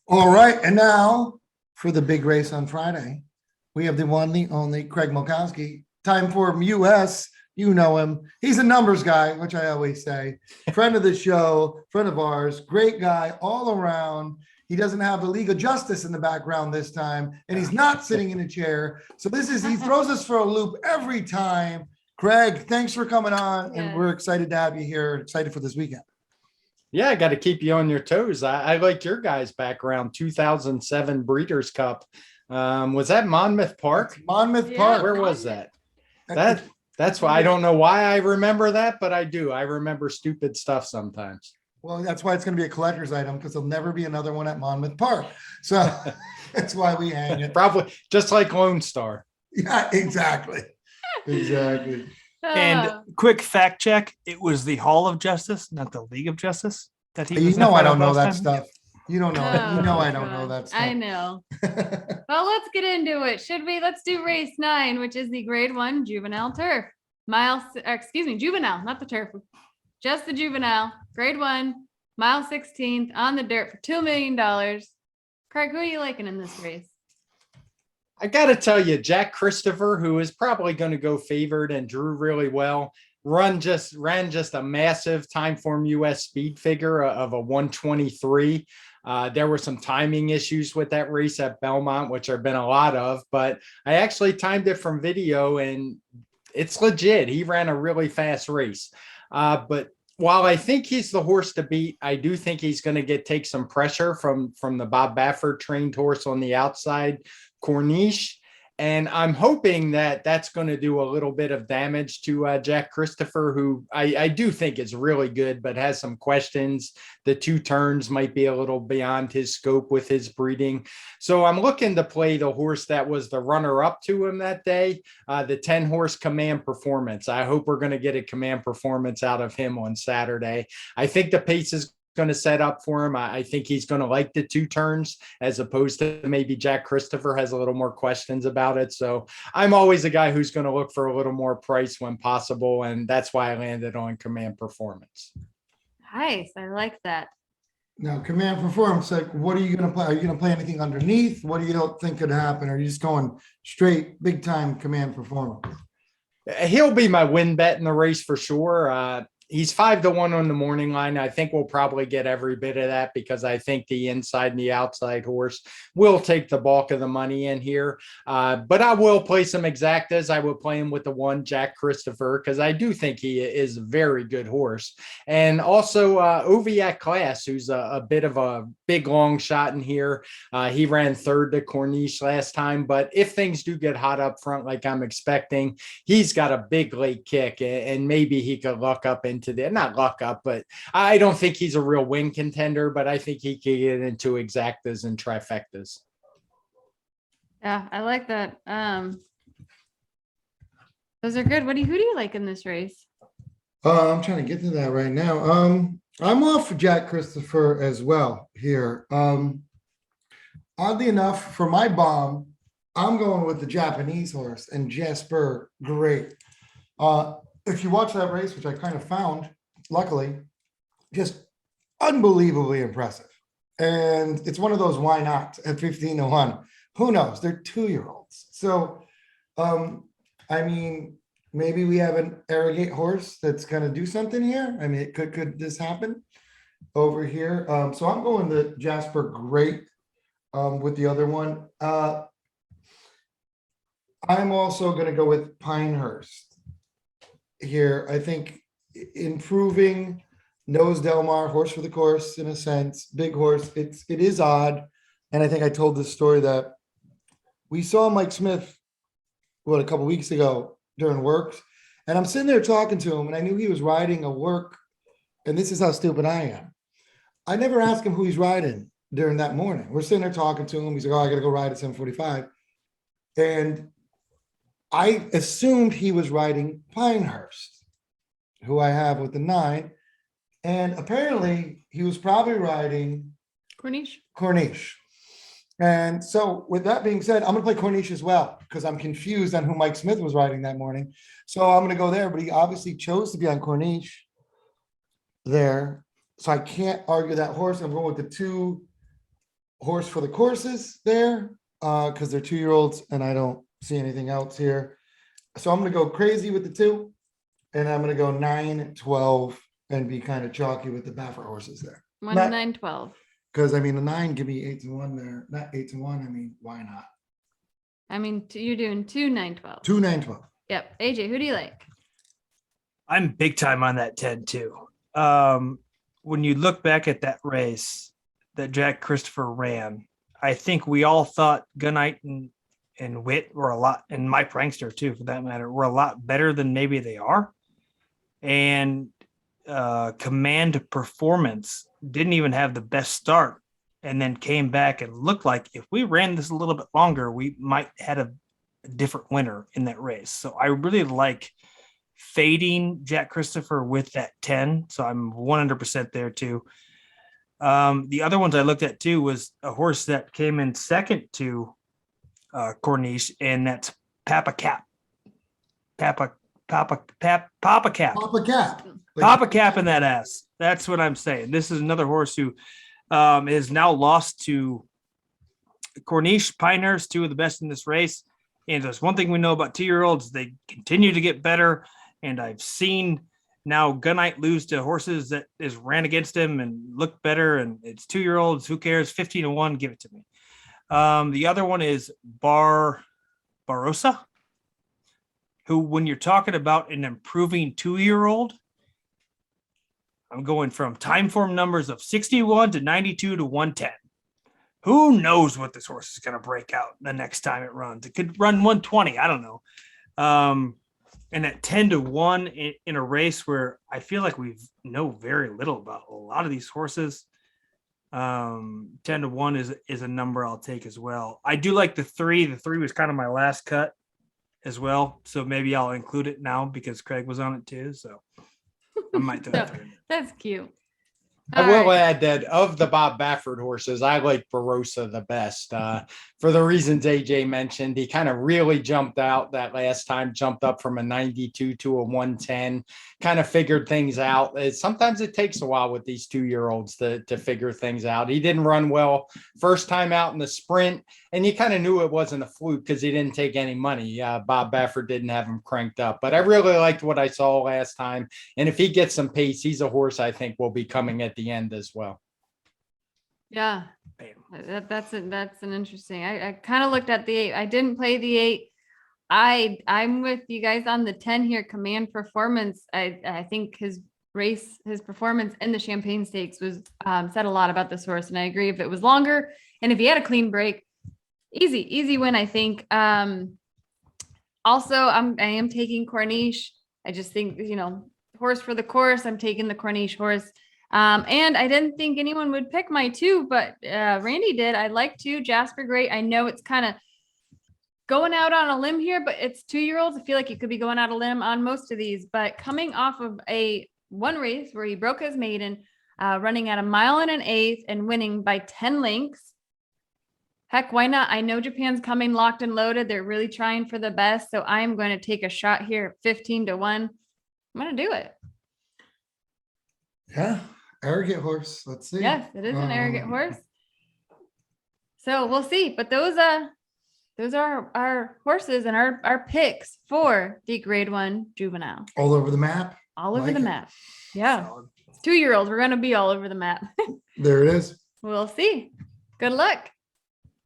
All right, and now for the big race on Friday, we have the one, the only Craig Mulkowski. Time for US. You know him. He's a numbers guy, which I always say. Friend of the show, friend of ours, great guy all around. He doesn't have the League of Justice in the background this time, and he's not sitting in a chair. So he throws us for a loop every time. Craig, thanks for coming on, and we're excited to have you here. Excited for this weekend. Yeah, I got to keep you on your toes. I like your guys' background. 2007 Breeders' Cup. Was that Monmouth Park? Monmouth Park. Where was that? That's why I don't know why I remember that, but I do. I remember stupid stuff sometimes. Well, that's why it's going to be a collector's item, because there'll never be another one at Monmouth Park. So that's why we hang it. Probably just like Lone Star. Yeah, exactly. Exactly. And quick fact check: it was the Hall of Justice, not the League of Justice. That he was I don't know last that time. stuff. You don't know it. You know I don't know that stuff. I know. Well, let's get into it. Should we? Let's do race 9, which is the grade 1 juvenile turf. Juvenile, not the turf. Just the juvenile. Grade 1, mile 16th on the dirt for $2 million. Craig, who are you liking in this race? I got to tell you, Jack Christopher, who is probably going to go favored and drew really well, ran just a massive time form US speed figure of a 123. There were some timing issues with that race at Belmont, which there have been a lot of, but I actually timed it from video and it's legit. He ran a really fast race. But while I think he's the horse to beat, I do think he's going to take some pressure from the Bob Baffert trained horse on the outside, Corniche. And I'm hoping that that's going to do a little bit of damage to Jack Christopher, who I do think is really good, but has some questions. The 2 turns might be a little beyond his scope with his breeding. So I'm looking to play the horse that was the runner-up to him that day, the 10-horse Command Performance. I hope we're going to get a Command Performance out of him on Saturday. I think the pace is going to set up for him. I think he's going to like the 2 turns, as opposed to maybe Jack Christopher has a little more questions about it. So I'm always a guy who's going to look for a little more price when possible. And that's why I landed on Command Performance. Nice. I like that. Now, Command Performance, like, what are you going to play? Are you going to play anything underneath? What do you think could happen? Or are you just going straight big time Command Performance? He'll be my win bet in the race for sure. He's 5-1 on the morning line. I think we'll probably get every bit of that, because I think the inside and the outside horse will take the bulk of the money in here. But I will play some exactas. I will play him with the 1 Jack Christopher, because I do think he is a very good horse. And also Oviac Class, who's a bit of a big long shot in here. He ran 3rd to Corniche last time. But if things do get hot up front like I'm expecting, he's got a big late kick, and maybe he could luck up into not luck up, but I don't think he's a real win contender, but I think he can get into exactas and trifectas. Yeah, I like that. Those are good. Who do you like in this race? I'm trying to get to that right now. I'm off for Jack Christopher as well here. Oddly enough, for my bomb, I'm going with the Japanese horse and Jasper. Great. If you watch that race, which I kind of found, luckily, just unbelievably impressive. And it's one of those why not at 15-1. Who knows? They're 2-year-olds. So, I mean, maybe we have an arrogant horse that's going to do something here. I mean, could this happen over here? So I'm going to Jasper Great with the other one. I'm also going to go with Pinehurst here. I think improving Nose Delmar, horse for the course in a sense, big horse. It is odd. And I think I told this story that we saw Mike Smith, a couple weeks ago during works. And I'm sitting there talking to him and I knew he was riding a work. And this is how stupid I am. I never asked him who he's riding during that morning. We're sitting there talking to him. He's like, oh, I got to go ride at 7:45. And I assumed he was riding Pinehurst, who I have with the 9. And apparently he was probably riding Corniche. And so with that being said, I'm going to play Corniche as well, because I'm confused on who Mike Smith was riding that morning. So I'm going to go there, but he obviously chose to be on Corniche there. So I can't argue that horse. I'm going with the 2 horse for the courses there, because they're 2-year-olds and I don't see anything else here. So I'm gonna go crazy with the 2, and I'm gonna go 9, 12, and be kind of chalky with the Baffert horses there. 1, Not- 9, 12. Because I mean, the 9 give me 8-1 there, not 8-1. I mean, why not? I mean, you're doing 2, 9, 12. 2, 9, 12. Yep. AJ, who do you like? I'm big time on that 10 too. When you look back at that race that Jack Christopher ran, I think we all thought Gunite and Witt were a lot, and Mike Prankster too, for that matter, were a lot better than maybe they are. And Command Performance didn't even have the best start, and then came back and looked like if we ran this a little bit longer, we might had a different winner in that race. So I really like fading Jack Christopher with that 10. So I'm 100% there too. The other ones I looked at too was a horse that came in second to Corniche, and that's Papa Cap. Papa Cap. Pop a cap. Papa Cap in that ass. That's what I'm saying. This is another horse who is now lost to Corniche, Pinehurst, 2 of the best in this race. And there's one thing we know about 2-year-olds, they continue to get better. And I've seen now Gunite lose to horses that is ran against him and look better. And it's 2-year-olds. Who cares? 15-1, give it to me. The other one is Barossa, who, when you're talking about an improving 2-year-old, I'm going from time form numbers of 61 to 92 to 110. Who knows what this horse is going to break out the next time it runs? It could run 120. I don't know. And at 10-1 in a race where I feel like we know very little about a lot of these horses. 10-1 is a number I'll take as well. I do like the 3. The 3 was kind of my last cut as well. So maybe I'll include it now because Craig was on it too. So I might throw that 3 in there. That's cute. I All will right. add that of the Bob Baffert horses, I like Barossa the best. For the reasons AJ mentioned, he kind of really jumped out that last time, jumped up from a 92 to a 110, kind of figured things out. Sometimes it takes a while with these 2-year-olds to figure things out. He didn't run well first time out in the sprint, and you kind of knew it wasn't a fluke because he didn't take any money. Bob Baffert didn't have him cranked up, but I really liked what I saw last time. And if he gets some pace, he's a horse I think will be coming at the end as well. Yeah. Bam. That's an interesting. I kind of looked at the 8. I didn't play the 8. I'm with you guys on the 10 here. Command Performance. I think his performance in the Champagne Stakes was said a lot about this horse, and I agree. If it was longer and if he had a clean break, easy win. I think. Also, I am taking Corniche. I just think horse for the course. I'm taking the Corniche horse. And I didn't think anyone would pick my 2, but Randy did. I like 2, Jasper Great. I know it's kind of going out on a limb here, but it's 2-year-olds. I feel like you could be going out a limb on most of these, but coming off of one race where he broke his maiden, running at 1 mile and 1/8 and winning by 10 lengths. Heck, why not? I know Japan's coming locked and loaded. They're really trying for the best. So I am going to take a shot here, 15-1. I'm going to do it. Yeah. Arrogant horse. Let's see. Yes, it is an arrogant horse. So we'll see. But those are our horses and our picks for the grade 1 juvenile. All over the map. All over Like the it. map. Yeah. Solid. 2-year-olds. We're going to be all over the map. There it is. We'll see. Good luck.